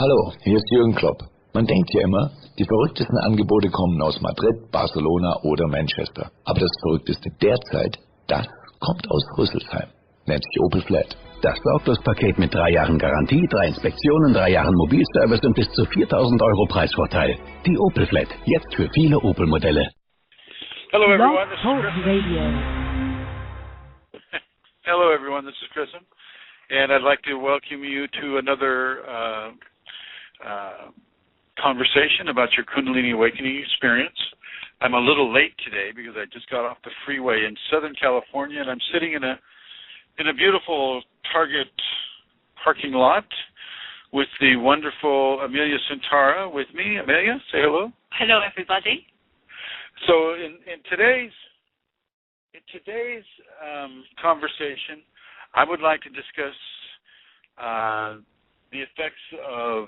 Hallo, hier ist Jürgen Klopp. Man denkt ja immer, die verrücktesten Angebote kommen aus Madrid, Barcelona oder Manchester. Aber das Verrückteste derzeit, das kommt aus Rüsselsheim. Nennt sich Opel Flat. Das Sorglospaket mit 3 Jahren Garantie, 3 Inspektionen, 3 Jahren Mobilservice und bis zu 4.000 Euro Preisvorteil. Die Opel Flat, jetzt für viele Opel-Modelle. Hello everyone, this is Chris. Hello everyone, this is Chris, and I'd like to welcome you to another conversation about your Kundalini Awakening experience. I'm a little late today because I just got off the freeway in Southern California, and I'm sitting in a beautiful Target parking lot with the wonderful Amelia Santara with me. Amelia, say hello. Hello, everybody. So in today's conversation, I would like to discuss the effects of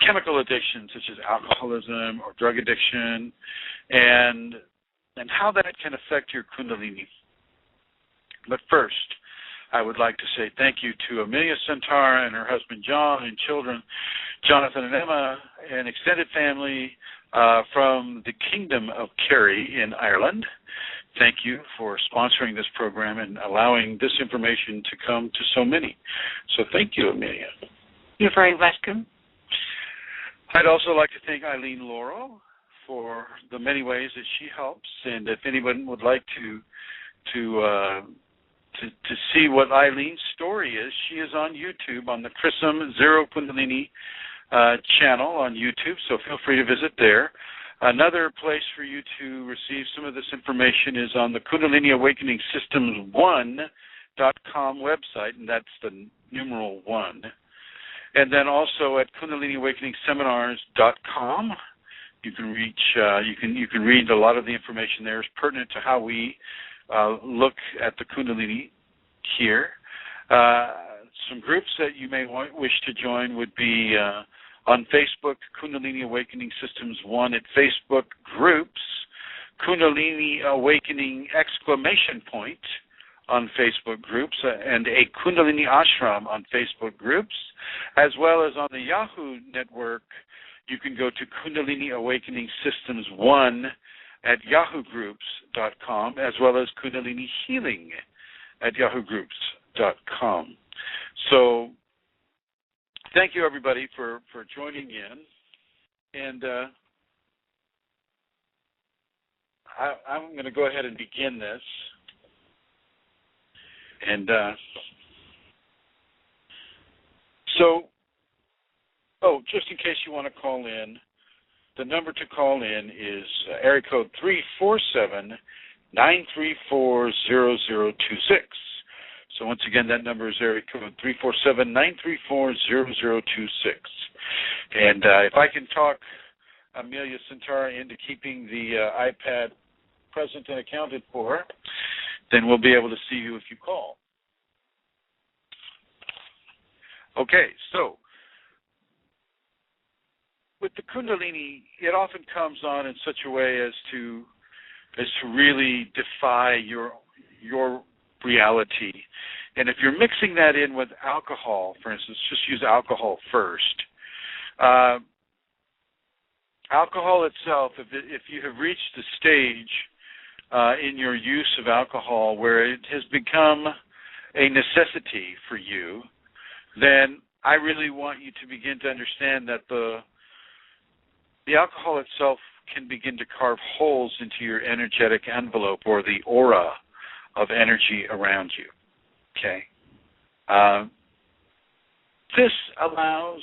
chemical addiction, such as alcoholism or drug addiction, and how that can affect your Kundalini. But first, I would like to say thank you to Amelia Santara and her husband John and children, Jonathan and Emma, and extended family from the Kingdom of Kerry in Ireland. Thank you for sponsoring this program and allowing this information to come to so many. So thank you, Amelia. You're very welcome. I'd also like to thank Eileen Laurel for the many ways that she helps, and if anyone would like to see what Eileen's story is, she is on YouTube on the Chrism Zero Kundalini channel on YouTube, so feel free to visit there. Another place for you to receive some of this information is on the Kundalini Awakening Systems 1.com website, and that's the numeral 1. And then also at KundaliniAwakeningSeminars.com, you can reach, you can read a lot of the information there is pertinent to how we look at the Kundalini here. Some groups that you may wish to join would be on Facebook, Kundalini Awakening Systems 1 at Facebook groups, Kundalini Awakening ! On Facebook groups, and a Kundalini Ashram on Facebook groups, as well as on the Yahoo network. You can go to Kundalini Awakening Systems 1 at yahoogroups.com, as well as Kundalini Healing at yahoogroups.com. So thank you, everybody, for joining in. And I'm going to go ahead and begin this. And just in case you want to call in, the number to call in is area code 347-934-0026. So once again, that number is area code 347-934-0026. And if I can talk Amelia Santara into keeping the iPad present and accounted for, then we'll be able to see you if you call. Okay, so with the Kundalini, it often comes on in such a way as to really defy your reality. And if you're mixing that in with alcohol, for instance, just use alcohol first. Alcohol itself, if you have reached the stage in your use of alcohol where it has become a necessity for you, then I really want you to begin to understand that the alcohol itself can begin to carve holes into your energetic envelope or the aura of energy around you. Okay? This allows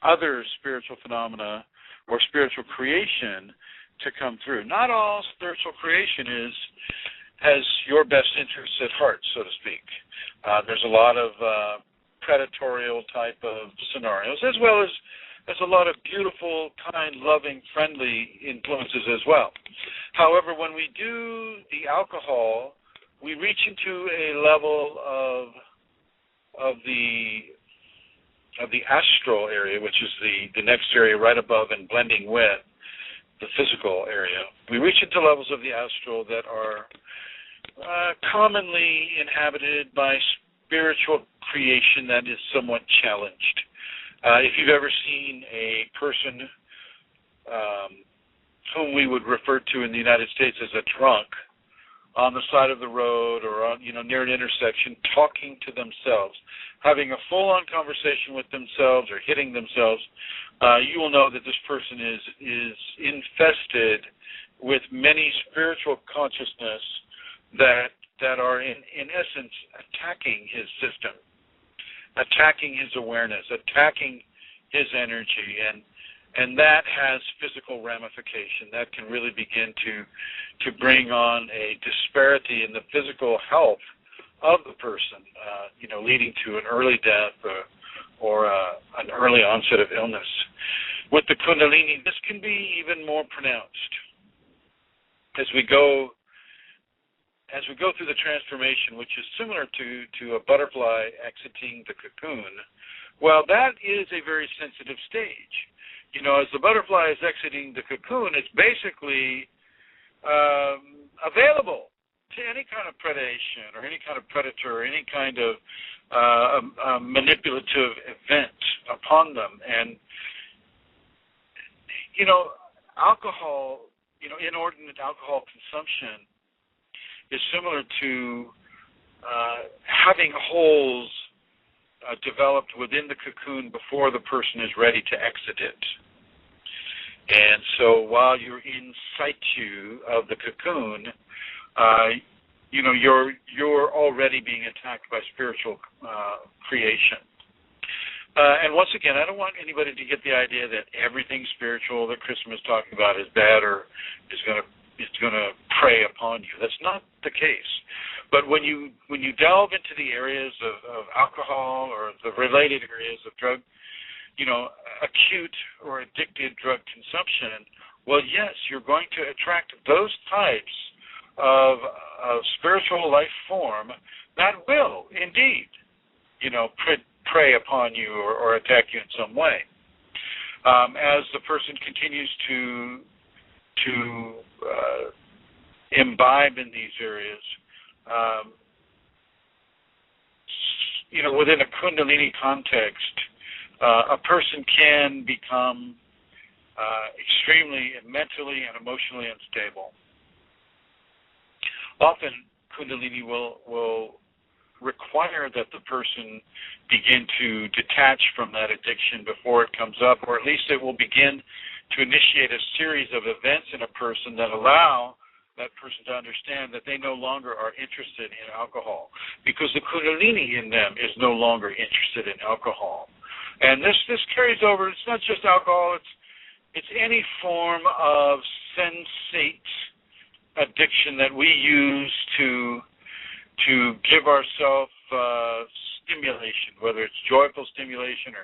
other spiritual phenomena or spiritual creation to come through. Not all spiritual creation has your best interests at heart, so to speak. There's a lot of predatorial type of scenarios, as well as there's a lot of beautiful, kind, loving, friendly influences as well. However, when we do the alcohol, we reach into a level of the astral area, which is the next area right above and blending with the physical area. We reach into levels of the astral that are commonly inhabited by spiritual creation that is somewhat challenged. If you've ever seen a person whom we would refer to in the United States as a drunk on the side of the road or on, near an intersection, talking to themselves, having a full-on conversation with themselves or hitting themselves, you will know that this person is infested with many spiritual consciousness that are in essence attacking his system, attacking his awareness, attacking his energy, and that has physical ramification. That can really begin to bring on a disparity in the physical health of the person, leading to an early death or an early onset of illness. With the Kundalini, this can be even more pronounced. As we go through the transformation, which is similar to a butterfly exiting the cocoon, well, that is a very sensitive stage. As the butterfly is exiting the cocoon, it's basically available to any kind of predation or any kind of predator or any kind of manipulative event upon them. And, alcohol, inordinate alcohol consumption is similar to having holes developed within the cocoon before the person is ready to exit it. And so while you're in situ of the cocoon, you're already being attacked by spiritual creation. And once again, I don't want anybody to get the idea that everything spiritual that Christmas is talking about is bad or is going to prey upon you. That's not the case. But when you delve into the areas of alcohol or the related areas of drug, acute or addicted drug consumption, well, yes, you're going to attract those types of spiritual life form that will indeed, prey upon you or attack you in some way. As the person continues to imbibe in these areas, within a Kundalini context, a person can become extremely mentally and emotionally unstable. Often, Kundalini will require that the person begin to detach from that addiction before it comes up, or at least it will begin to initiate a series of events in a person that allow that person to understand that they no longer are interested in alcohol, because the Kundalini in them is no longer interested in alcohol. And this carries over. It's not just alcohol. It's any form of sensate addiction that we use to give ourselves stimulation, whether it's joyful stimulation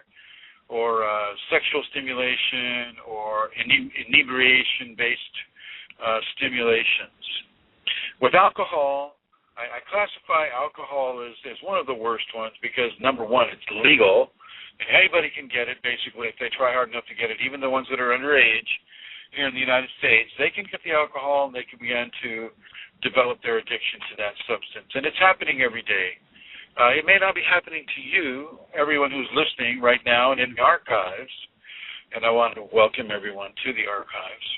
or sexual stimulation or inebriation-based stimulations. With alcohol, I classify alcohol as one of the worst ones because, number one, it's legal. And anybody can get it, basically, if they try hard enough to get it. Even the ones that are underage here in the United States, they can get the alcohol and they can begin to develop their addiction to that substance. And it's happening every day. It may not be happening to you, everyone who's listening right now and in the archives, and I want to welcome everyone to the archives.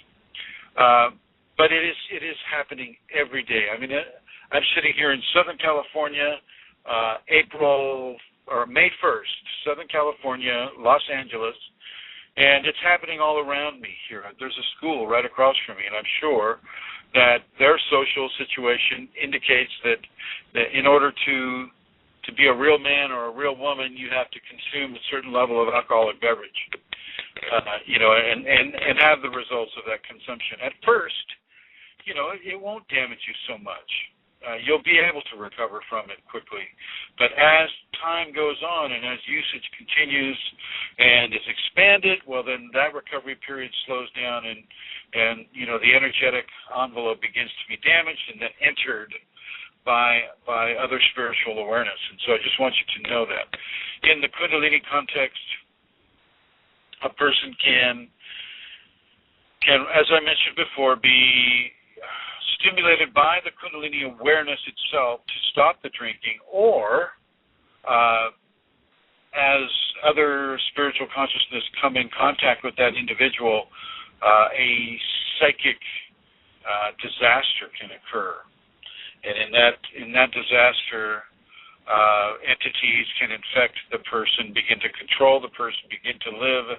But it is happening every day. I mean, I'm sitting here in Southern California, May 1st, Southern California, Los Angeles, and it's happening all around me here. There's a school right across from me, and I'm sure that their social situation indicates that in order to be a real man or a real woman, you have to consume a certain level of alcoholic beverage, and have the results of that consumption. At first, it won't damage you so much. You'll be able to recover from it quickly. But as time goes on and as usage continues and is expanded, well, then that recovery period slows down and the energetic envelope begins to be damaged and then entered by other spiritual awareness. And so I just want you to know that. In the Kundalini context, a person can, as I mentioned before, be stimulated by the Kundalini awareness itself to stop the drinking, or as other spiritual consciousness come in contact with that individual, a psychic disaster can occur. And in that disaster, entities can infect the person, begin to control the person, begin to live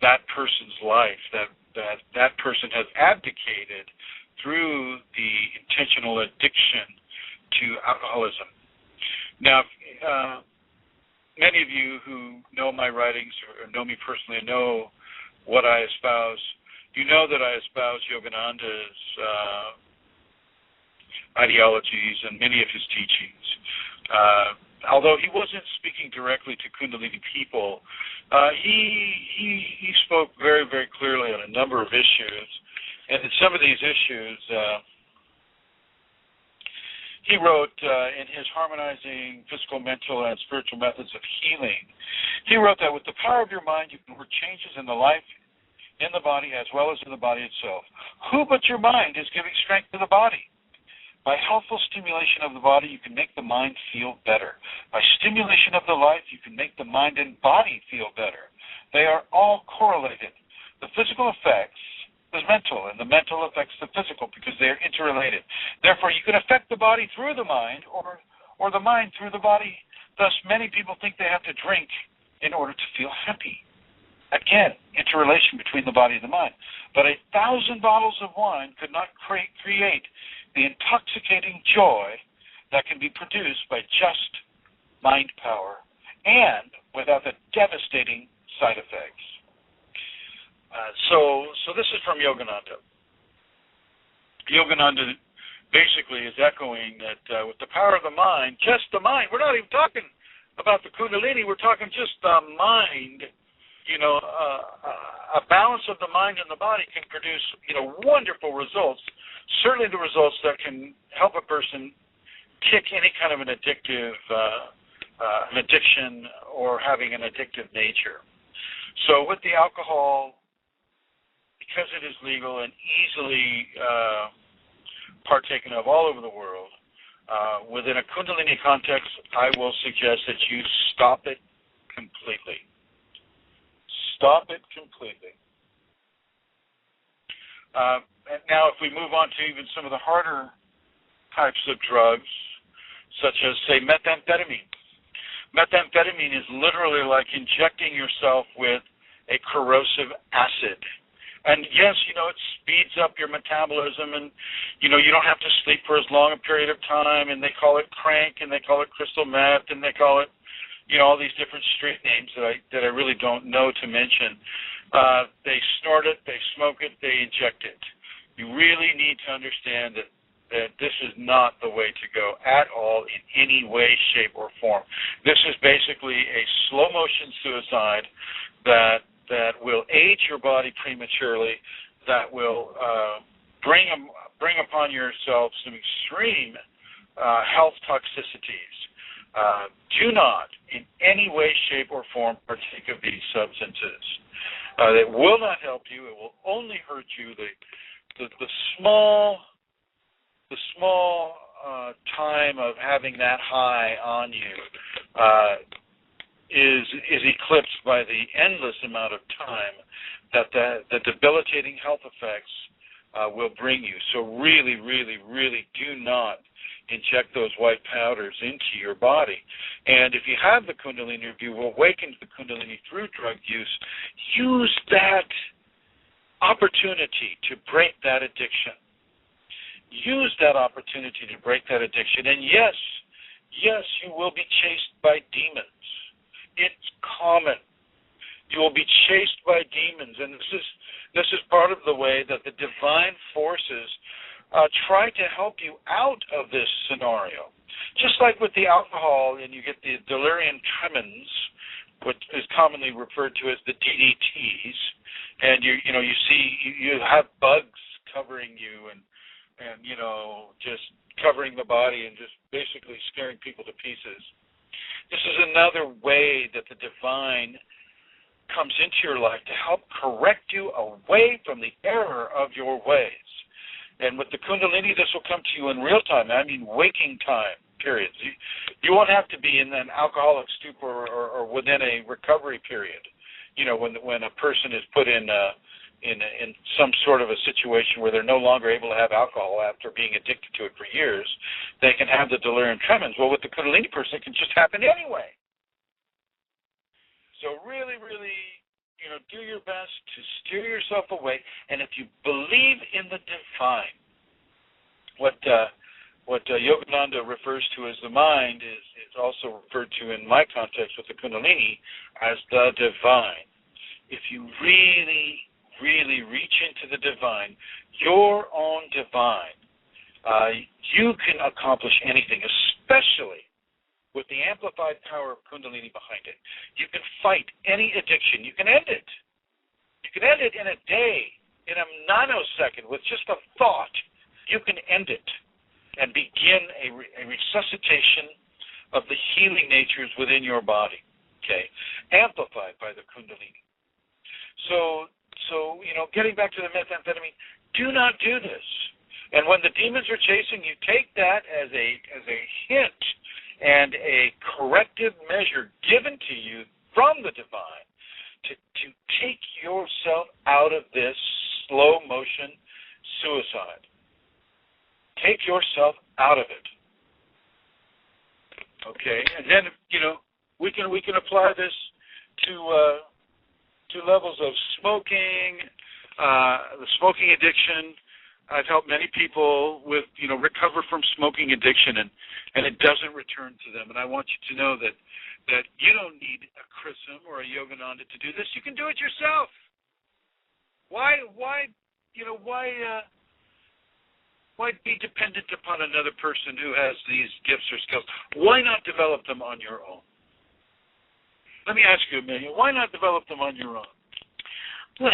that person's life that person has abdicated through the intentional addiction to alcoholism. Now, many of you who know my writings or know me personally know what I espouse. You know that I espouse Yogananda's ideologies and many of his teachings. Although he wasn't speaking directly to Kundalini people, he spoke very, very clearly on a number of issues. And in some of these issues, he wrote in his Harmonizing Physical, Mental, and Spiritual Methods of Healing, he wrote that with the power of your mind, you can work changes in the life, in the body, as well as in the body itself. Who but your mind is giving strength to the body? By healthful stimulation of the body, you can make the mind feel better. By stimulation of the life, you can make the mind and body feel better. They are all correlated. The physical affects the mental, and the mental affects the physical because they are interrelated. Therefore, you can affect the body through the mind or the mind through the body. Thus, many people think they have to drink in order to feel happy. Again, interrelation between the body and the mind. But 1,000 bottles of wine could not create the intoxicating joy that can be produced by just mind power and without the devastating side effects. So this is from Yogananda. Yogananda basically is echoing that with the power of the mind, just the mind, we're not even talking about the Kundalini, we're talking just the mind. A balance of the mind and the body can produce, wonderful results. Certainly the results that can help a person kick any kind of an addiction or having an addictive nature. So with the alcohol, because it is legal and easily partaken of all over the world, within a Kundalini context, I will suggest that you stop it completely. Stop it completely. And now if we move on to even some of the harder types of drugs, such as, say, methamphetamine. Methamphetamine is literally like injecting yourself with a corrosive acid. And yes, it speeds up your metabolism, and, you don't have to sleep for as long a period of time, and they call it crank, and they call it crystal meth, and they call it, all these different street names that I really don't know to mention. They snort it, they smoke it, they inject it. You really need to understand that this is not the way to go at all in any way, shape, or form. This is basically a slow-motion suicide that will age your body prematurely, that will bring upon yourself some extreme health toxicities. Do not, in any way, shape, or form, partake of these substances. It will not help you. It will only hurt you. The small time of having that high on you is eclipsed by the endless amount of time that the debilitating health effects will bring you. So really, really, really do not inject those white powders into your body. And if you have the Kundalini, if you awaken to the Kundalini through drug use, use that opportunity to break that addiction. Use that opportunity to break that addiction. And yes, you will be chased by demons. It's common. You will be chased by demons. And this is part of the way that the divine forces try to help you out of this scenario. Just like with the alcohol, and you get the delirium tremens, which is commonly referred to as the DDTs, and you have bugs covering you and just covering the body and just basically scaring people to pieces. This is another way that the divine comes into your life to help correct you away from the error of your ways. And with the Kundalini, this will come to you in real time. I mean waking time. periods. You won't have to be in an alcoholic stupor or within a recovery period. When a person is put in some sort of a situation where they're no longer able to have alcohol after being addicted to it for years, they can have the delirium tremens. Well, with the Kundalini person, it can just happen anyway. So really, really, do your best to steer yourself away. And if you believe in the divine, what Yogananda refers to as the mind is also referred to in my context with the Kundalini as the divine. If you really, really reach into the divine, your own divine, you can accomplish anything, especially with the amplified power of Kundalini behind it. You can fight any addiction. You can end it. You can end it in a day, in a nanosecond, with just a thought. You can end it and begin a resuscitation of the healing natures within your body, okay, amplified by the Kundalini. So getting back to the methamphetamine, do not do this. And when the demons are chasing you, take that as a hint and a corrective measure given to you from the divine to take yourself out of this slow motion suicide. Take yourself out of it. Okay, and then we can apply this to levels of smoking, the smoking addiction. I've helped many people with recover from smoking addiction, and it doesn't return to them. And I want you to know that you don't need a Chrism or a Yogananda to do this. You can do it yourself. Why be dependent upon another person who has these gifts or skills? Why not develop them on your own? Let me ask you, Amelia, why not develop them on your own? Well,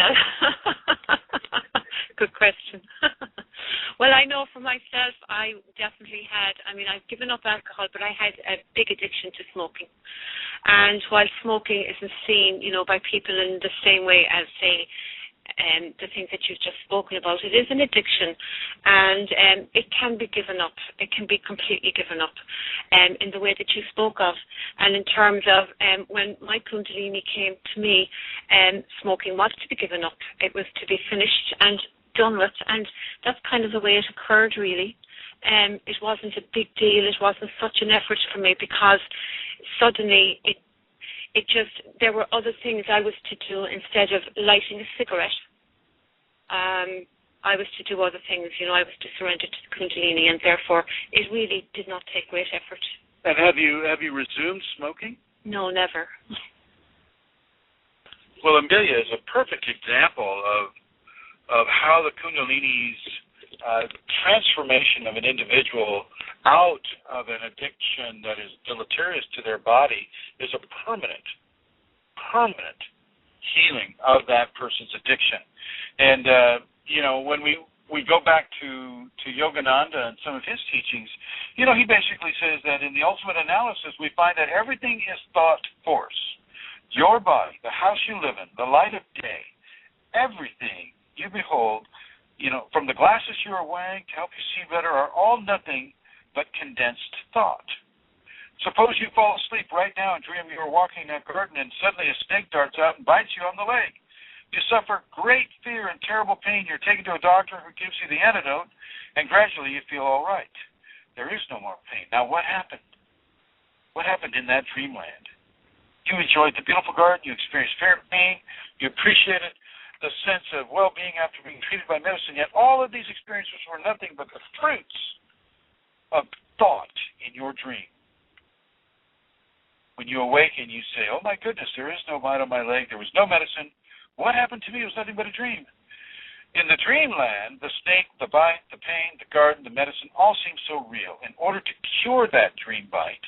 good question. Well, I know for myself, I definitely I've given up alcohol, but I had a big addiction to smoking. And while smoking isn't seen, by people in the same way as, say, the things that you've just spoken about, it is an addiction, and it can be given up. It can be completely given up in the way that you spoke of. And in terms of when my Kundalini came to me, smoking was to be given up. It was to be finished and done with, and that's kind of the way it occurred, really. It wasn't a big deal. It wasn't such an effort for me because suddenly there were other things I was to do instead of lighting a cigarette. I was to do other things, I was to surrender to the Kundalini, and therefore it really did not take great effort. And have you resumed smoking? No, never. Well, Amelia is a perfect example of how the Kundalini's transformation of an individual out of an addiction that is deleterious to their body is a permanent healing of that person's addiction. And, when we go back to Yogananda and some of his teachings, he basically says that in the ultimate analysis, we find that everything is thought force. Your body, the house you live in, the light of day, everything you behold, from the glasses you are wearing to help you see better, are all nothing but condensed thought. Suppose you fall asleep right now and dream you are walking in that garden and suddenly a snake darts out and bites you on the leg. You suffer great fear and terrible pain. You're taken to a doctor who gives you the antidote, and gradually you feel all right. There is no more pain. Now, what happened? What happened in that dreamland? You enjoyed the beautiful garden. You experienced fair pain. You appreciated the sense of well-being after being treated by medicine. Yet all of these experiences were nothing but the fruits of thought in your dream. When you awaken, you say, oh my goodness, there is no bite on my leg. There was no medicine. What happened to me? It was nothing but a dream. In the dreamland, the snake, the bite, the pain, the garden, the medicine all seem so real. In order to cure that dream bite,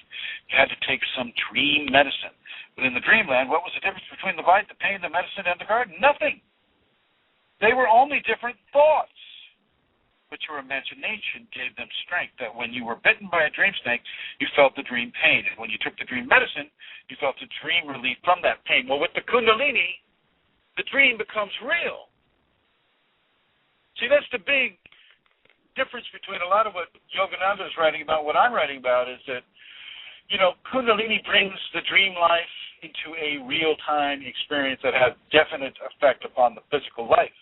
you had to take some dream medicine. But in the dreamland, what was the difference between the bite, the pain, the medicine, and the garden? Nothing. They were only different thoughts. But your imagination gave them strength, that when you were bitten by a dream snake, you felt the dream pain. And when you took the dream medicine, you felt the dream relief from that pain. Well, with the Kundalini, the dream becomes real. See, that's the big difference between a lot of what Yogananda is writing about, what I'm writing about, is that, Kundalini brings the dream life into a real-time experience that has definite effect upon the physical life.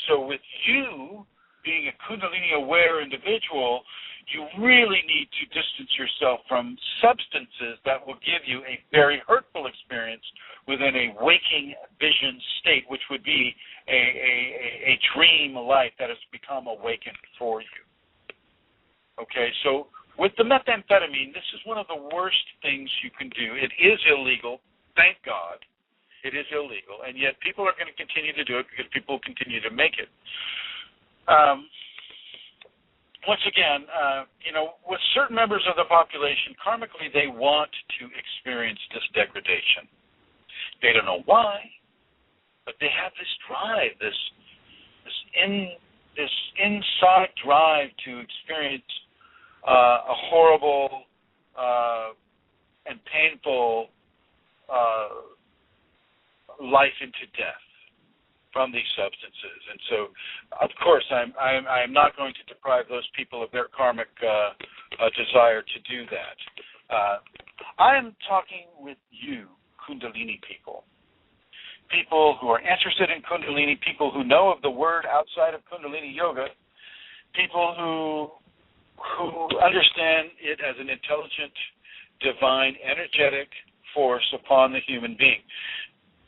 So with you being a Kundalini-aware individual, you really need to distance yourself from substances that will give you a very hurtful experience within a waking vision state, which would be a dream life that has become awakened for you. Okay, so with the methamphetamine, this is one of the worst things you can do. It is illegal, thank God. It is illegal, and yet people are going to continue to do it because people continue to make it. Once again, with certain members of the population, karmically they want to experience this degradation. They don't know why, but they have this drive, this inside drive to experience a horrible and painful life into death from these substances. And so, of course, I'm not going to deprive those people of their karmic desire to do that. I am talking with you, Kundalini people. People who are interested in Kundalini, people who know of the word outside of Kundalini yoga, people who understand it as an intelligent, divine, energetic force upon the human being.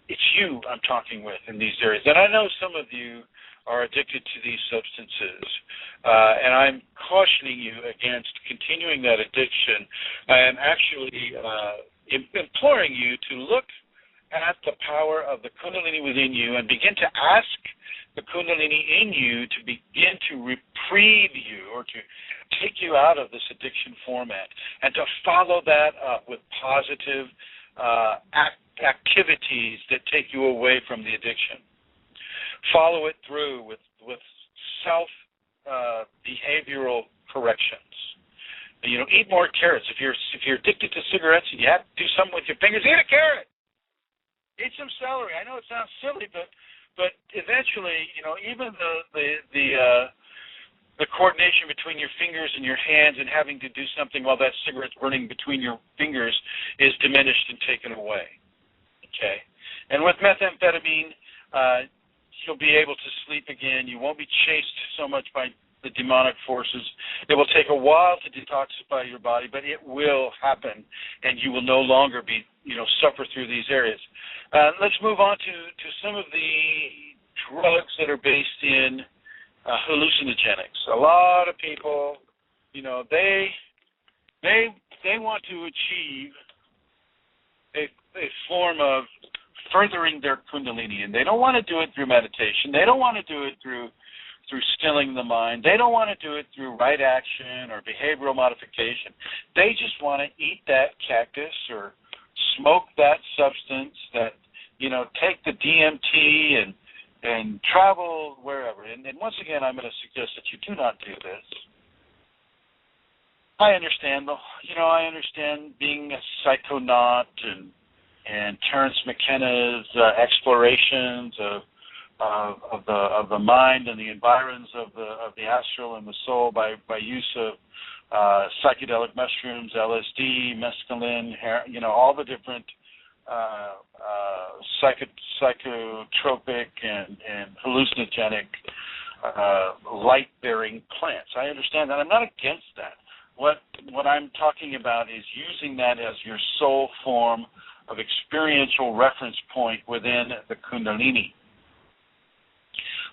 It's you I'm talking with in these areas. And I know some of you are addicted to these substances, and I'm cautioning you against continuing that addiction. I am actually imploring you to look at the power of the Kundalini within you and begin to ask the Kundalini in you to begin to reprieve you or to take you out of this addiction format and to follow that up with positive activities that take you away from the addiction. Follow it through with self-behavioral corrections. Eat more carrots. If you're addicted to cigarettes and you have to do something with your fingers, eat a carrot. Eat some celery. I know it sounds silly, but eventually, even the coordination between your fingers and your hands and having to do something while that cigarette's burning between your fingers is diminished and taken away. Okay? And with methamphetamine, you'll be able to sleep again. You won't be chased so much by the demonic forces. It will take a while to detoxify your body, but it will happen, and you will no longer be, suffer through these areas. Let's move on to some of the drugs that are based in hallucinogenics. A lot of people, they want to achieve a form of furthering their Kundalini, and they don't want to do it through meditation. They don't want to do it through stilling the mind. They don't want to do it through right action or behavioral modification. They just want to eat that cactus or smoke that substance, that take the DMT and travel wherever. And once again, I'm going to suggest that you do not do this. I understand, I understand being a psychonaut and Terence McKenna's explorations of the mind and the environs of the astral and the soul by use of psychedelic mushrooms, LSD, mescaline, all the different psychotropic and hallucinogenic light-bearing plants. I understand that. I'm not against that. What I'm talking about is using that as your sole form of experiential reference point within the Kundalini.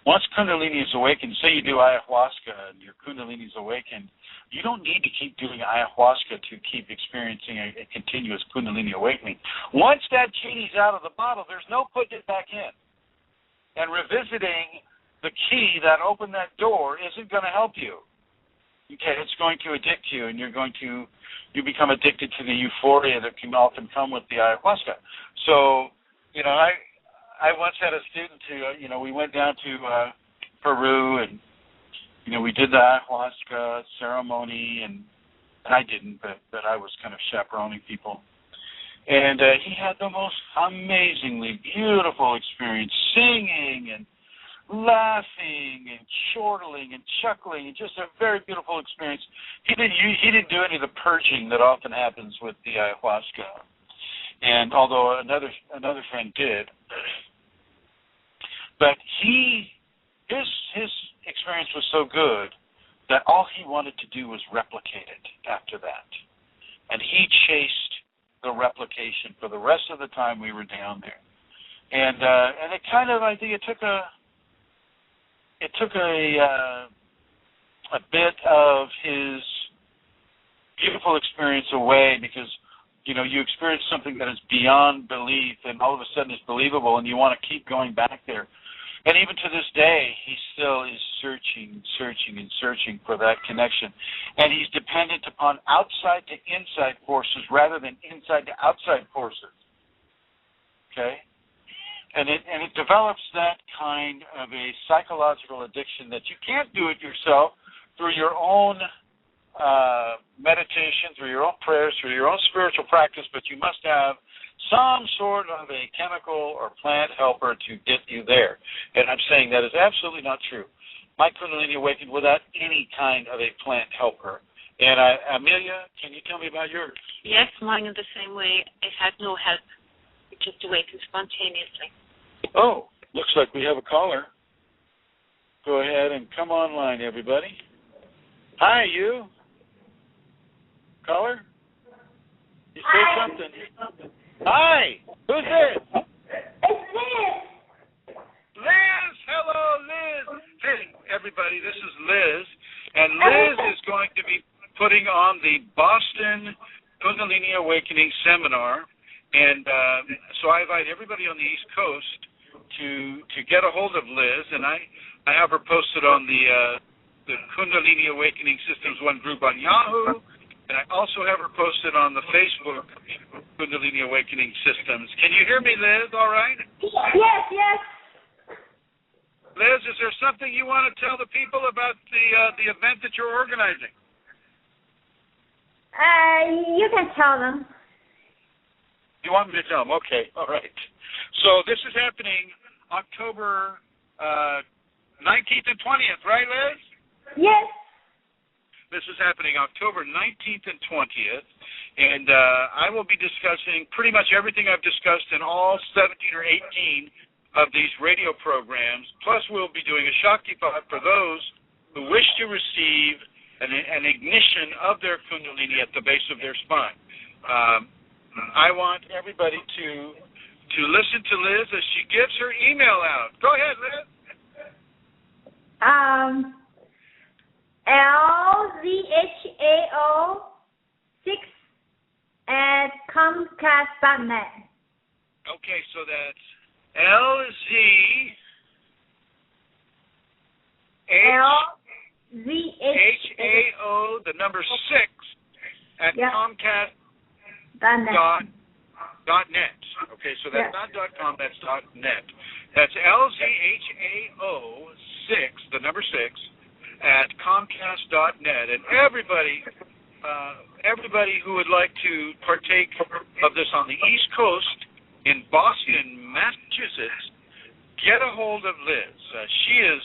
Once Kundalini is awakened, say you do ayahuasca and your Kundalini is awakened, you don't need to keep doing ayahuasca to keep experiencing a continuous Kundalini awakening. Once that genie's out of the bottle, there's no putting it back in. And revisiting the key that opened that door isn't going to help you. Okay, it's going to addict you, and you become addicted to the euphoria that can often come with the ayahuasca. So, I once had a student who, we went down to Peru, and, we did the ayahuasca ceremony, and I didn't, but I was kind of chaperoning people. And he had the most amazingly beautiful experience, singing and laughing and chortling and chuckling, and just a very beautiful experience. He didn't do any of the purging that often happens with the ayahuasca, and although another friend did, but his experience was so good that all he wanted to do was replicate it after that, and he chased the replication for the rest of the time we were down there, and it kind of, I think it took a bit of his beautiful experience away, because you experience something that is beyond belief, and all of a sudden it's believable, and you want to keep going back there. And even to this day, he still is searching for that connection. And he's dependent upon outside to inside forces rather than inside to outside forces. Okay? And it develops that kind of a psychological addiction that you can't do it yourself through your own meditation, through your own prayers, through your own spiritual practice, but you must have some sort of a chemical or plant helper to get you there. And I'm saying that is absolutely not true. My Kundalini awakened without any kind of a plant helper. And Amelia, can you tell me about yours? Yes, mine in the same way. It had no help. It just awakened spontaneously. Oh, looks like we have a caller. Go ahead and come online, everybody. Hi, you. Caller? You say something. Hi. Who's this? It's Liz. Liz. Hello, Liz. Hey, everybody, this is Liz. And Liz is going to be putting on the Boston Kundalini Awakening Seminar. And so I invite everybody on the East Coast to get a hold of Liz. And I have her posted on the Kundalini Awakening Systems One group on Yahoo. And I also have her posted on the Facebook Kundalini Awakening Systems. Can you hear me, Liz? All right? Yes. Liz, is there something you want to tell the people about the event that you're organizing? You can tell them. You want me to tell them? Okay, all right. So this is happening October 19th and 20th, right, Liz? Yes. This is happening October 19th and 20th, and I will be discussing pretty much everything I've discussed in all 17 or 18 of these radio programs, plus we'll be doing a Shaktipat for those who wish to receive an ignition of their Kundalini at the base of their spine. I want everybody to listen to Liz as she gives her email out. Go ahead, Liz. LZHAO6@comcast.net. Okay, so that's LZHAO, the number 6, at Comcast.net. Okay, so that's not .com, that's .net. That's LZHAO6, the number 6, at Comcast.net. And everybody who would like to partake of this on the East Coast in Boston, Massachusetts, get a hold of Liz. She is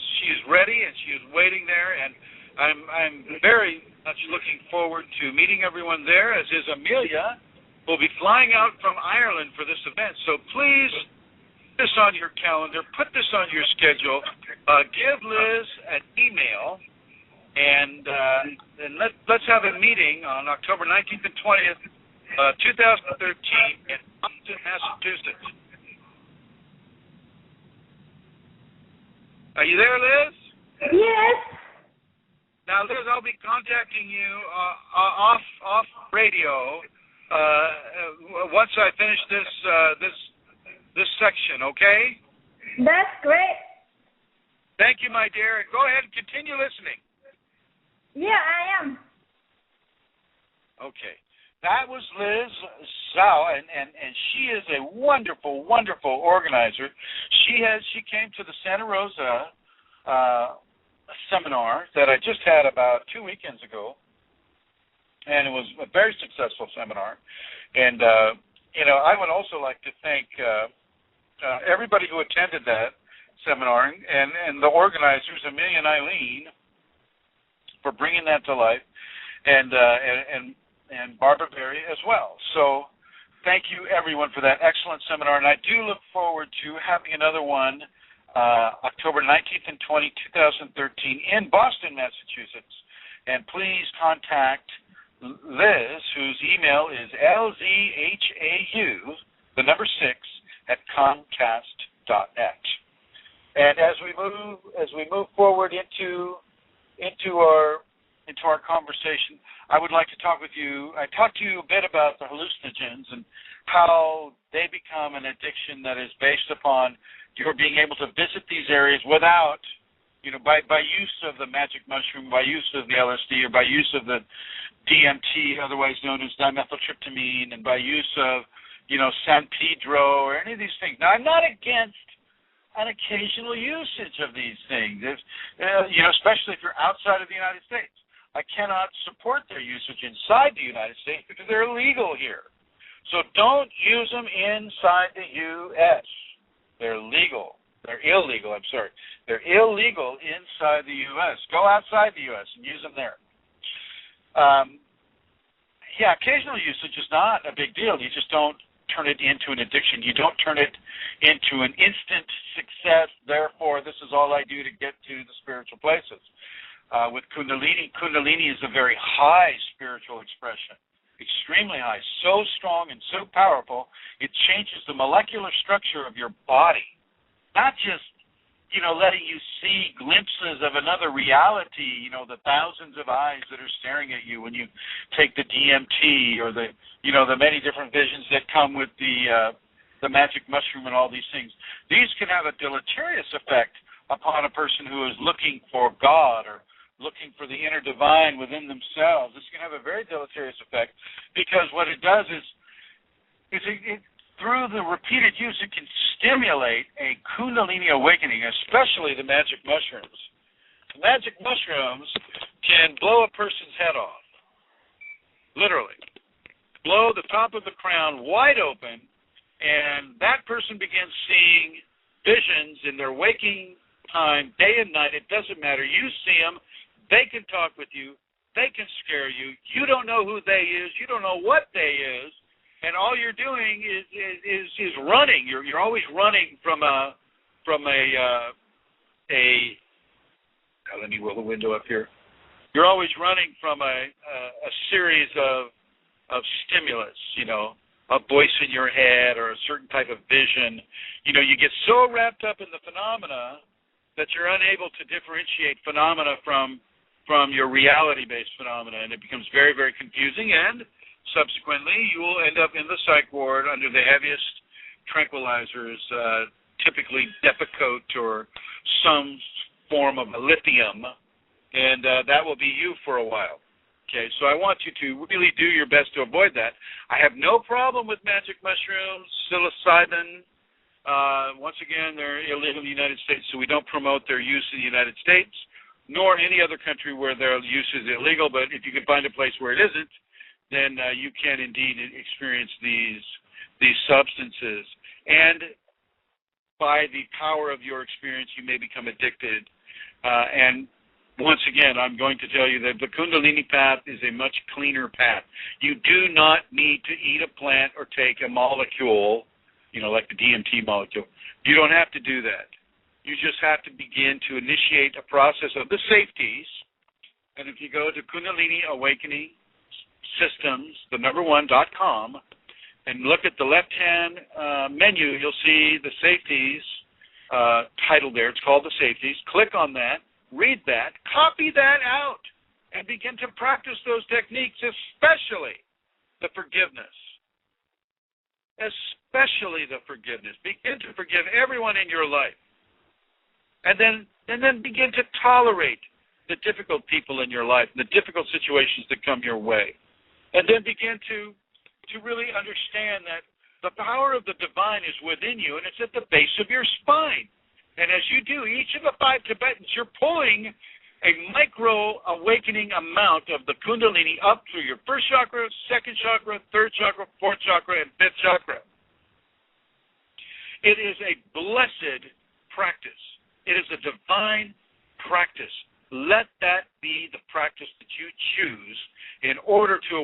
ready and she is waiting there, and I'm very much looking forward to meeting everyone there, as is Amelia, who will be flying out from Ireland for this event. So please put this on your calendar, put this on your schedule, give Liz an email, and let's have a meeting on October 19th and 20th, 2013 in Boston, Massachusetts. Are you there, Liz? Yes. Now, Liz, I'll be contacting you off radio once I finish this section. Okay? That's great. Thank you, my dear. And go ahead and continue listening. Yeah, I am. Okay. That was Liz Zhao, and she is a wonderful, wonderful organizer. She came to the Santa Rosa seminar that I just had about 2 weekends ago, and it was a very successful seminar. And I would also like to thank everybody who attended that. seminar, and the organizers, Amelia and Eileen, for bringing that to life, and Barbara Berry as well. So thank you, everyone, for that excellent seminar, and I do look forward to having another one October 19th and 20th, 2013 in Boston, Massachusetts. And please contact Liz, whose email is lzhau, the number 6, at comcast.net. And as we move forward into our conversation, I would like to talk with you. I talked to you a bit about the hallucinogens and how they become an addiction that is based upon your being able to visit these areas without, by use of the magic mushroom, by use of the LSD, or by use of the DMT, otherwise known as dimethyltryptamine, and by use of, San Pedro or any of these things. Now, I'm not against an occasional usage of these things, especially if you're outside of the United States. I cannot support their usage inside the United States because they're illegal here. So don't use them inside the U.S. They're illegal. They're illegal inside the U.S. Go outside the U.S. and use them there. Occasional usage is not a big deal. You just don't turn it into an addiction. You don't turn it into an instant success. Therefore, this is all I do to get to the spiritual places. With Kundalini is a very high spiritual expression, extremely high, so strong and so powerful, it changes the molecular structure of your body. Not just, letting you see glimpses of another reality, the thousands of eyes that are staring at you when you take the DMT, or the many different visions that come with the magic mushroom and all these things. These can have a deleterious effect upon a person who is looking for God or looking for the inner divine within themselves. This can have a very deleterious effect because what it does is through the repeated use, it can stimulate a Kundalini awakening, especially the magic mushrooms. The magic mushrooms can blow a person's head off, literally. Blow the top of the crown wide open, and that person begins seeing visions in their waking time, day and night. It doesn't matter. You see them. They can talk with you. They can scare you. You don't know who they is. You don't know what they is. And all you're doing is running. You're always running from a let me roll the window up here. You're always running from a series of stimulus, a voice in your head or a certain type of vision. You get so wrapped up in the phenomena that you're unable to differentiate phenomena from your reality-based phenomena, and it becomes very, very confusing, and subsequently you will end up in the psych ward under the heaviest tranquilizers, typically Depakote or some form of lithium, and that will be you for a while. Okay, so I want you to really do your best to avoid that. I have no problem with magic mushrooms, psilocybin. Once again, they're illegal in the United States, so we don't promote their use in the United States, nor any other country where their use is illegal. But if you can find a place where it isn't, then you can indeed experience these substances. And by the power of your experience, you may become addicted. And once again, I'm going to tell you that the Kundalini path is a much cleaner path. You do not need to eat a plant or take a molecule, like the DMT molecule. You don't have to do that. You just have to begin to initiate a process of the safeties. And if you go to Kundalini Awakening Systems, the #1.com, and look at the left-hand menu, you'll see the safeties titled there. It's called the safeties. Click on that, read that, copy that out, and begin to practice those techniques, especially the forgiveness. Especially the forgiveness. Begin to forgive everyone in your life. And then begin to tolerate the difficult people in your life, the difficult situations that come your way. And then begin to really understand that the power of the divine is within you, and it's at the base of your spine. And as you do, each of the 5 Tibetans, you're pulling a micro-awakening amount of the Kundalini up through your first chakra, second chakra, third chakra, fourth chakra, and fifth chakra. It is a blessed practice.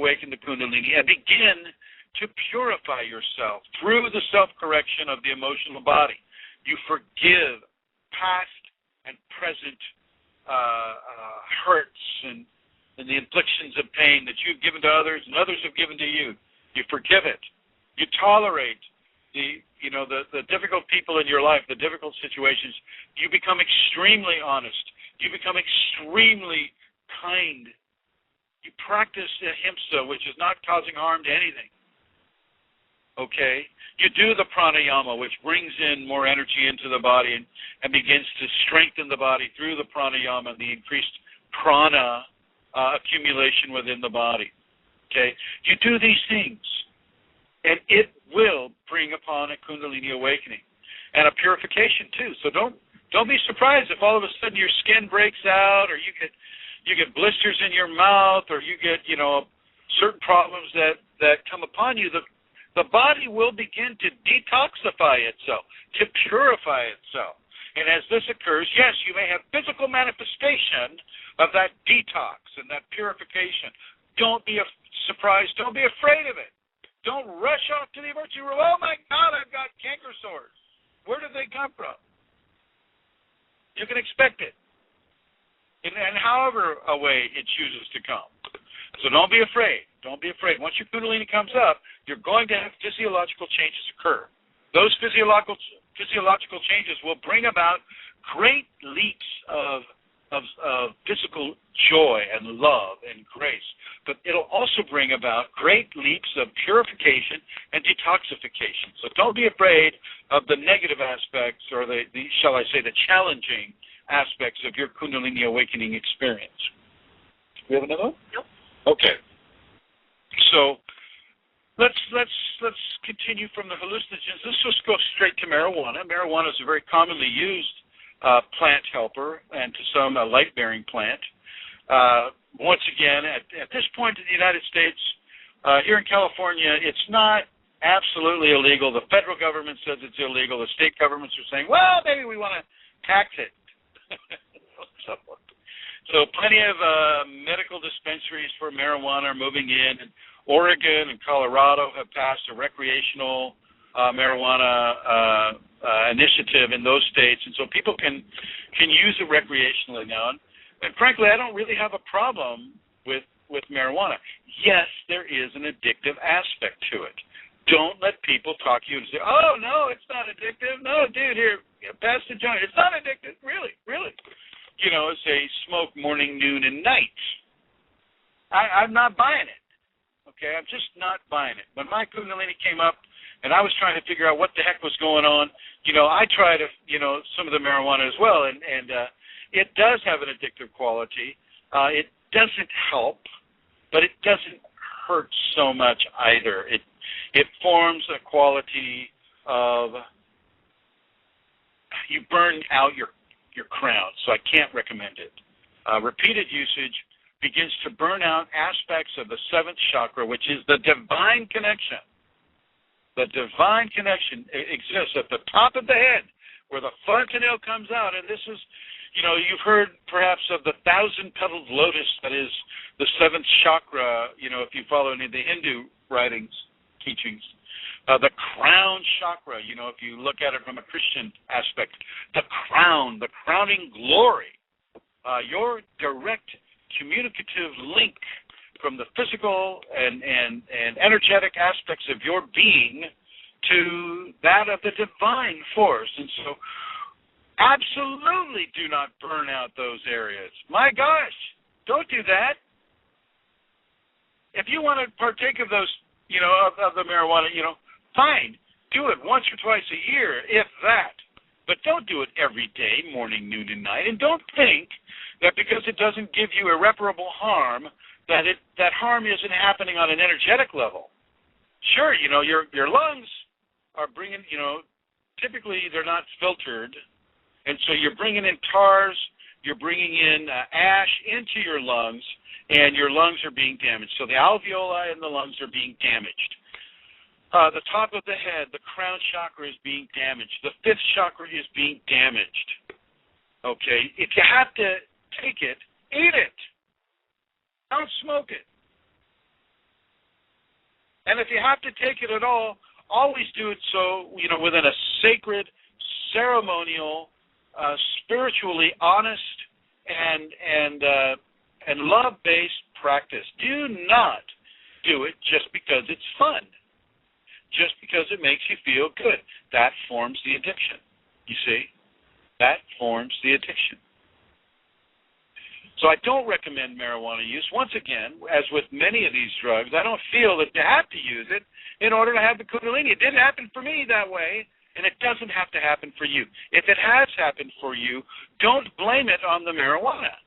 awaken the Kundalini and begin to purify yourself through the self-correction of the emotional body. You forgive past and present hurts and the inflictions of pain that you've given to others and others have given to you. You forgive it. You tolerate the difficult people in your life, the difficult situations. You become extremely honest. You become extremely kind. You practice ahimsa, which is not causing harm to anything. Okay? You do the pranayama, which brings in more energy into the body and begins to strengthen the body through the pranayama and the increased prana accumulation within the body. Okay? You do these things, and it will bring upon a Kundalini awakening and a purification too. So don't be surprised if all of a sudden your skin breaks out, or you get blisters in your mouth, or you get certain problems that come upon you. The body will begin to detoxify itself, to purify itself. And as this occurs, yes, you may have physical manifestation of that detox and that purification. Don't be surprised. Don't be afraid of it. Don't rush off to the emergency room. Oh, my God, I've got canker sores. Where did they come from? You can expect it. And however a way it chooses to come. So don't be afraid. Don't be afraid. Once your Kundalini comes up, you're going to have physiological changes occur. Those physiological changes will bring about great leaps of physical joy and love and grace. But it'll also bring about great leaps of purification and detoxification. So don't be afraid of the negative aspects or the shall I say, the challenging aspects of your Kundalini awakening experience. We have another one? Nope. Okay. So let's continue from the hallucinogens. Let's just go straight to marijuana. Marijuana is a very commonly used plant helper, and to some a light-bearing plant. Once again, at this point in the United States, here in California, it's not absolutely illegal. The federal government says it's illegal. The state governments are saying, well, maybe we want to tax it. So plenty of medical dispensaries for marijuana are moving in. And Oregon and Colorado have passed a recreational marijuana initiative in those states, and so people can use it recreationally now. And frankly, I don't really have a problem with marijuana. Yes, there is an addictive aspect to it. Don't let people talk you and say, oh, no, it's not addictive. No, dude, here, pass the joint. It's not addictive. Really. Say smoke morning, noon, and night. I'm not buying it. Okay, I'm just not buying it. When my Kundalini came up and I was trying to figure out what the heck was going on, I tried, some of the marijuana as well, and it does have an addictive quality. It doesn't help, but it doesn't hurt so much either. It forms a quality of you burn out your crown, so I can't recommend it. Repeated usage begins to burn out aspects of the seventh chakra, which is the divine connection. The divine connection exists at the top of the head where the fontanelle comes out, and this is, you've heard perhaps of the 1,000-petaled lotus that is the seventh chakra, if you follow any of the Hindu writings, teachings. The crown chakra, if you look at it from a Christian aspect, the crown, the crowning glory, your direct communicative link from the physical and energetic aspects of your being to that of the divine force. And so absolutely do not burn out those areas. My gosh, don't do that. If you want to partake of those, of the marijuana, fine, do it once or twice a year, if that. But don't do it every day, morning, noon, and night. And don't think that because it doesn't give you irreparable harm, that harm isn't happening on an energetic level. Sure, your lungs are bringing, typically they're not filtered, and so you're bringing in tars, you're bringing in ash into your lungs, and your lungs are being damaged. So the alveoli in the lungs are being damaged. The top of the head, the crown chakra is being damaged. The fifth chakra is being damaged. Okay? If you have to take it, eat it. Don't smoke it. And if you have to take it at all, always do it so, within a sacred, ceremonial, spiritually honest, and love-based practice. Do not do it just because it's fun, just because it makes you feel good. That forms the addiction, you see? That forms the addiction. So I don't recommend marijuana use. Once again, as with many of these drugs, I don't feel that you have to use it in order to have the Kundalini. It didn't happen for me that way, and it doesn't have to happen for you. If it has happened for you, don't blame it on the marijuana.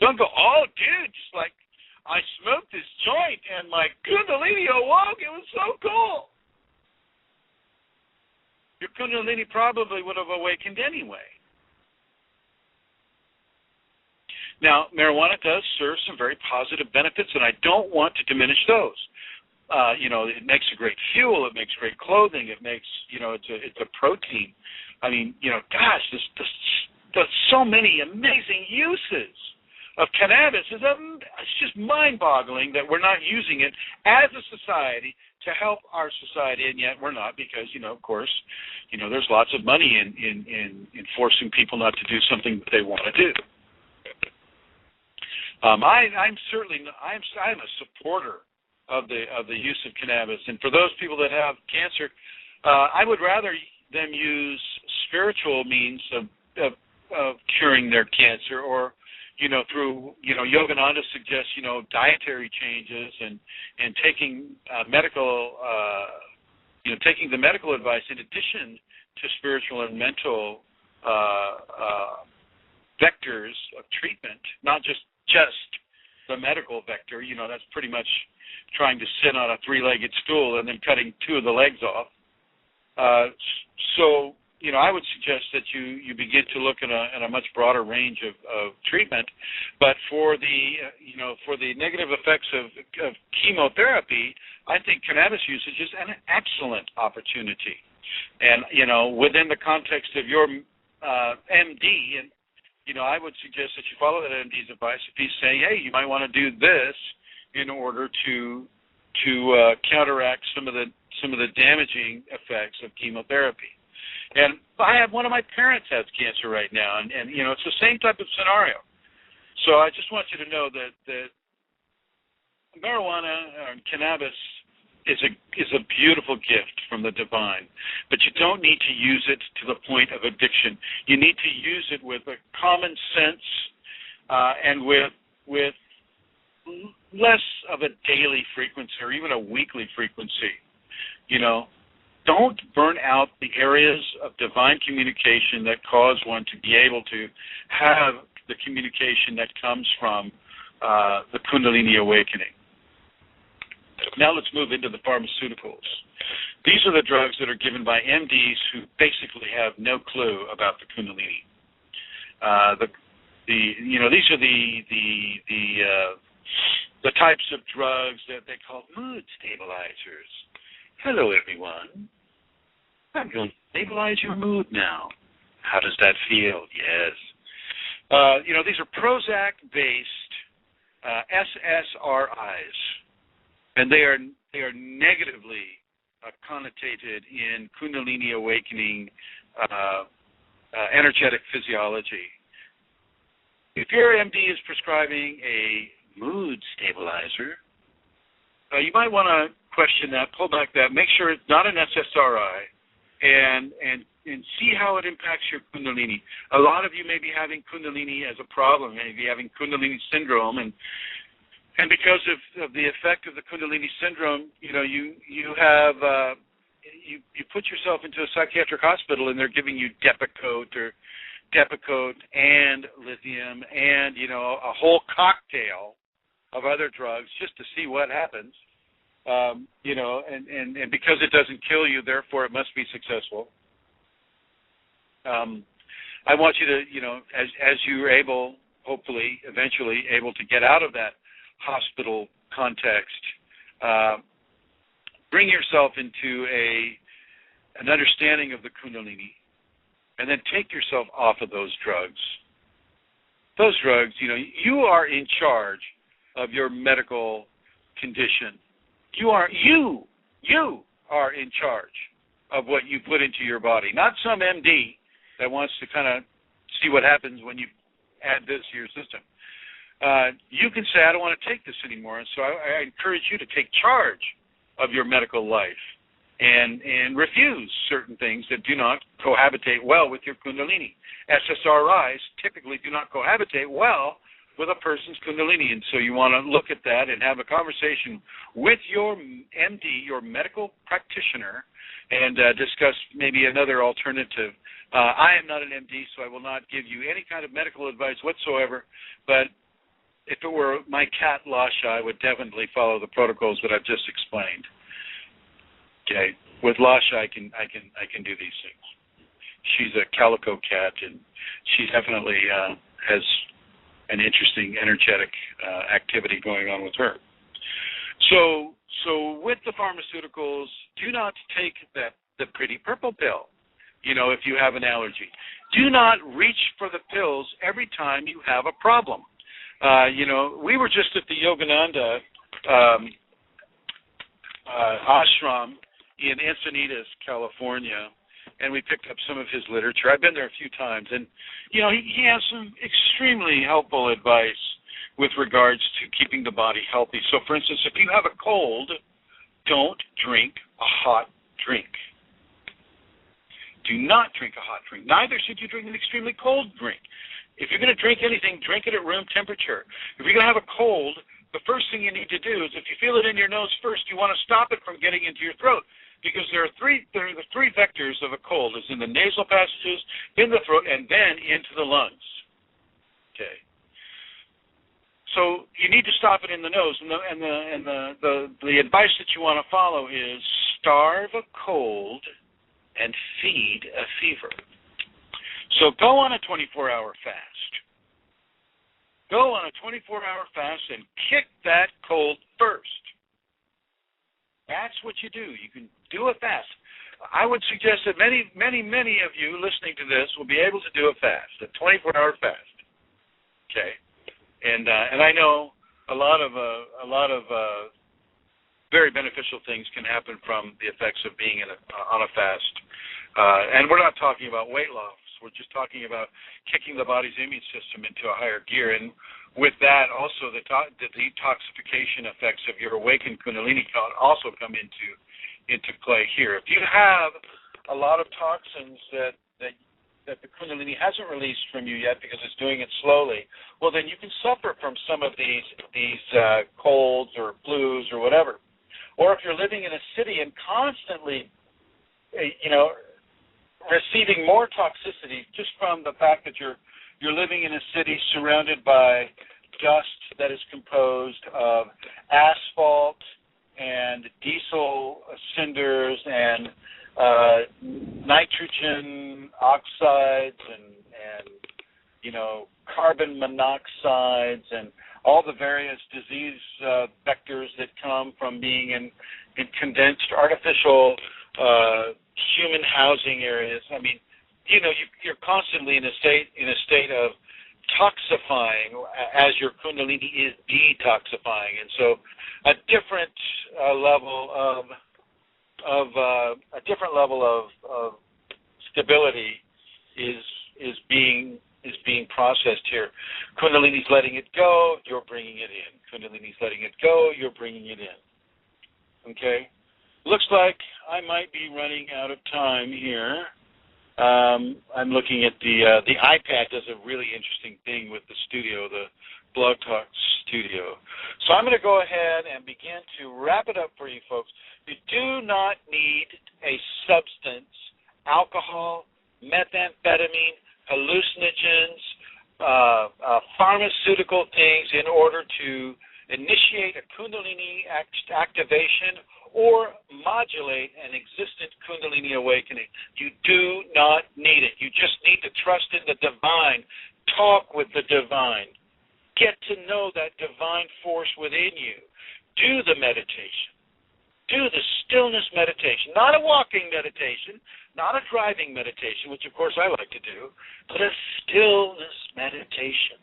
Don't go, oh, dude, just like I smoked this joint and my Kundalini awoke. It was so cool. Your Kundalini probably would have awakened anyway. Now, marijuana does serve some very positive benefits, and I don't want to diminish those. It makes a great fuel. It makes great clothing. It makes, it's a protein. I mean, gosh, there's so many amazing uses of cannabis. It's just mind-boggling that we're not using it as a society to help our society, and yet we're not because, of course, there's lots of money in forcing people not to do something that they want to do. I'm a supporter of the use of cannabis, and for those people that have cancer, I would rather them use spiritual means of curing their cancer, or through Yogananda suggests dietary changes and taking taking the medical advice in addition to spiritual and mental vectors of treatment, not just the medical vector. That's pretty much trying to sit on a three-legged stool and then cutting two of the legs off. So I would suggest that you begin to look at a much broader range of treatment. But for the negative effects of chemotherapy, I think cannabis usage is an excellent opportunity. And within the context of your MD, and I would suggest that you follow that MD's advice. If he's saying, hey, you might want to do this in order to counteract some of the damaging effects of chemotherapy. And I have one of my parents has cancer right now, and it's the same type of scenario. So I just want you to know that marijuana and cannabis is a beautiful gift from the divine, but you don't need to use it to the point of addiction. You need to use it with a common sense and with less of a daily frequency or even a weekly frequency. Don't burn out the areas of divine communication that cause one to be able to have the communication that comes from the Kundalini awakening. Now let's move into the pharmaceuticals. These are the drugs that are given by MDs who basically have no clue about the Kundalini. These are the types of drugs that they call mood stabilizers. Hello, everyone. I'm going to stabilize your mood now. How does that feel? Yes. These are Prozac-based SSRIs, and they are negatively connotated in Kundalini awakening energetic physiology. If your MD is prescribing a mood stabilizer, you might want to question that, pull back that, make sure it's not an SSRI, and see how it impacts your Kundalini. A lot of you may be having Kundalini as a problem, maybe having Kundalini syndrome, and because of the effect of the Kundalini syndrome, you have you put yourself into a psychiatric hospital and they're giving you Depakote and lithium and a whole cocktail of other drugs just to see what happens. And because it doesn't kill you, therefore it must be successful. I want you to, as you're able, hopefully, eventually able to get out of that hospital context, bring yourself into an understanding of the Kundalini, and then take yourself off of those drugs. Those drugs, you are in charge of your medical condition. You are in charge of what you put into your body, not some MD that wants to kind of see what happens when you add this to your system. You can say, I don't want to take this anymore, and so I encourage you to take charge of your medical life and refuse certain things that do not cohabitate well with your Kundalini. SSRIs typically do not cohabitate well with a person's Kundalini, and so you want to look at that and have a conversation with your MD, your medical practitioner, and discuss maybe another alternative. I am not an MD, so I will not give you any kind of medical advice whatsoever, but if it were my cat Lasha, I would definitely follow the protocols that I've just explained. Okay, with Lasha, I can do these things. She's a calico cat, and she definitely has an interesting energetic activity going on with her. So with the pharmaceuticals, do not take the pretty purple pill. If you have an allergy, do not reach for the pills every time you have a problem. We were just at the Yogananda ashram in Encinitas, California, and we picked up some of his literature. I've been there a few times, and he has some extremely helpful advice with regards to keeping the body healthy. So, for instance, if you have a cold, don't drink a hot drink. Do not drink a hot drink. Neither should you drink an extremely cold drink. If you're going to drink anything, drink it at room temperature. If you're going to have a cold, the first thing you need to do is, if you feel it in your nose first, you want to stop it from getting into your throat, because there are the three vectors of a cold. It's in the nasal passages, in the throat, and then into the lungs. Okay. So you need to stop it in the nose, and the advice that you want to follow is starve a cold and feed a fever. So go on a 24-hour fast. Go on a 24-hour fast and kick that cold first. That's what you do. You can do a fast. I would suggest that many, many, many of you listening to this will be able to do a fast, a 24-hour fast. Okay, and I know a lot of very beneficial things can happen from the effects of being on a fast. And we're not talking about weight loss. We're just talking about kicking the body's immune system into a higher gear. And with that, also the detoxification effects of your awakened Kundalini can also come into play here. If you have a lot of toxins that the Kundalini hasn't released from you yet because it's doing it slowly, well, then you can suffer from some of these colds or flus or whatever. Or if you're living in a city and constantly, receiving more toxicity just from the fact that you're living in a city surrounded by dust that is composed of asphalt and diesel cinders and nitrogen oxides and carbon monoxides and all the various disease vectors that come from being in condensed artificial human housing areas. I mean, you're constantly in a state of toxifying as your Kundalini is detoxifying, and so a different level of stability is being processed here. Kundalini's letting it go, you're bringing it in. Kundalini's letting it go, you're bringing it in. Okay. Looks like I might be running out of time here. I'm looking at the iPad does a really interesting thing with the studio, the Blog Talk studio. So I'm going to go ahead and begin to wrap it up for you folks. You do not need a substance, alcohol, methamphetamine, hallucinogens, pharmaceutical things in order to initiate a Kundalini activation or modulate an existent Kundalini awakening. You do not need it. You just need to trust in the divine. Talk with the divine. Get to know that divine force within you. Do the meditation. Do the stillness meditation. Not a walking meditation, not a driving meditation, which of course I like to do, but a stillness meditation.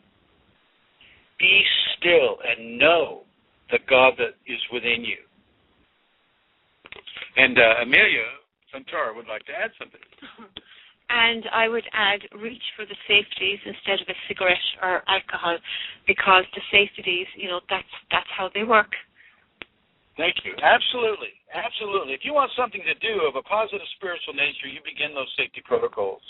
Be still and know the God that is within you. And Amelia Santara would like to add something. And I would add, reach for the safeties instead of a cigarette or alcohol, because the safeties, that's how they work. Thank you. Absolutely. Absolutely. If you want something to do of a positive spiritual nature, you begin those safety protocols.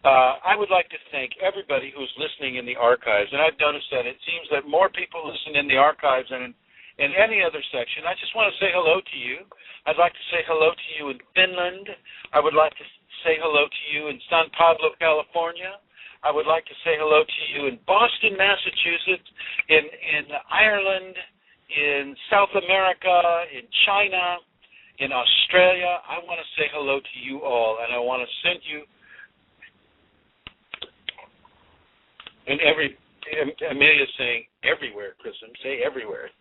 I would like to thank everybody who's listening in the archives, and I've noticed that it seems that more people listen in the archives than in any other section. I just want to say hello to you. I'd like to say hello to you in Finland. I would like to say hello to you in San Pablo, California. I would like to say hello to you in Boston, Massachusetts, in Ireland, in South America, in China, in Australia. I want to say hello to you all, and I want to send you Amelia's saying everywhere, Kristen. Say everywhere.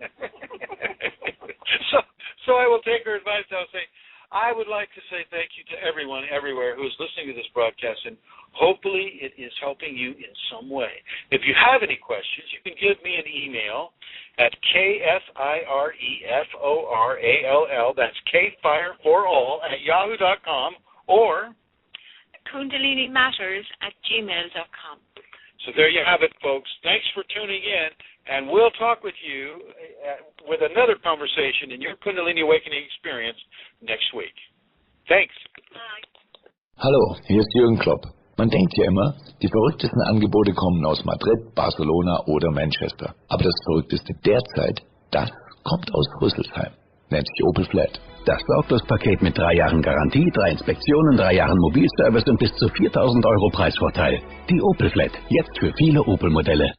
So I will take her advice. I'll say, I would like to say thank you to everyone everywhere who is listening to this broadcast, and hopefully it is helping you in some way. If you have any questions, you can give me an email at KFIREFORALL, that's KFIRE4all@yahoo.com, or KundaliniMatters@gmail.com. So there you have it, folks. Thanks for tuning in, and we'll talk with you with another conversation in your Kundalini Awakening experience next week. Thanks. Bye. Hallo, hier ist Jürgen Klopp. Man denkt ja immer, die verrücktesten Angebote kommen aus Madrid, Barcelona oder Manchester. Aber das Verrückteste derzeit, das kommt aus Rüsselsheim. Nennt sich Opel Flat. Das Sorglospaket mit 3 Jahren Garantie, 3 Inspektionen, 3 Jahren Mobilservice und bis zu 4.000 € Preisvorteil. Die Opel Flat, jetzt für viele Opel-Modelle.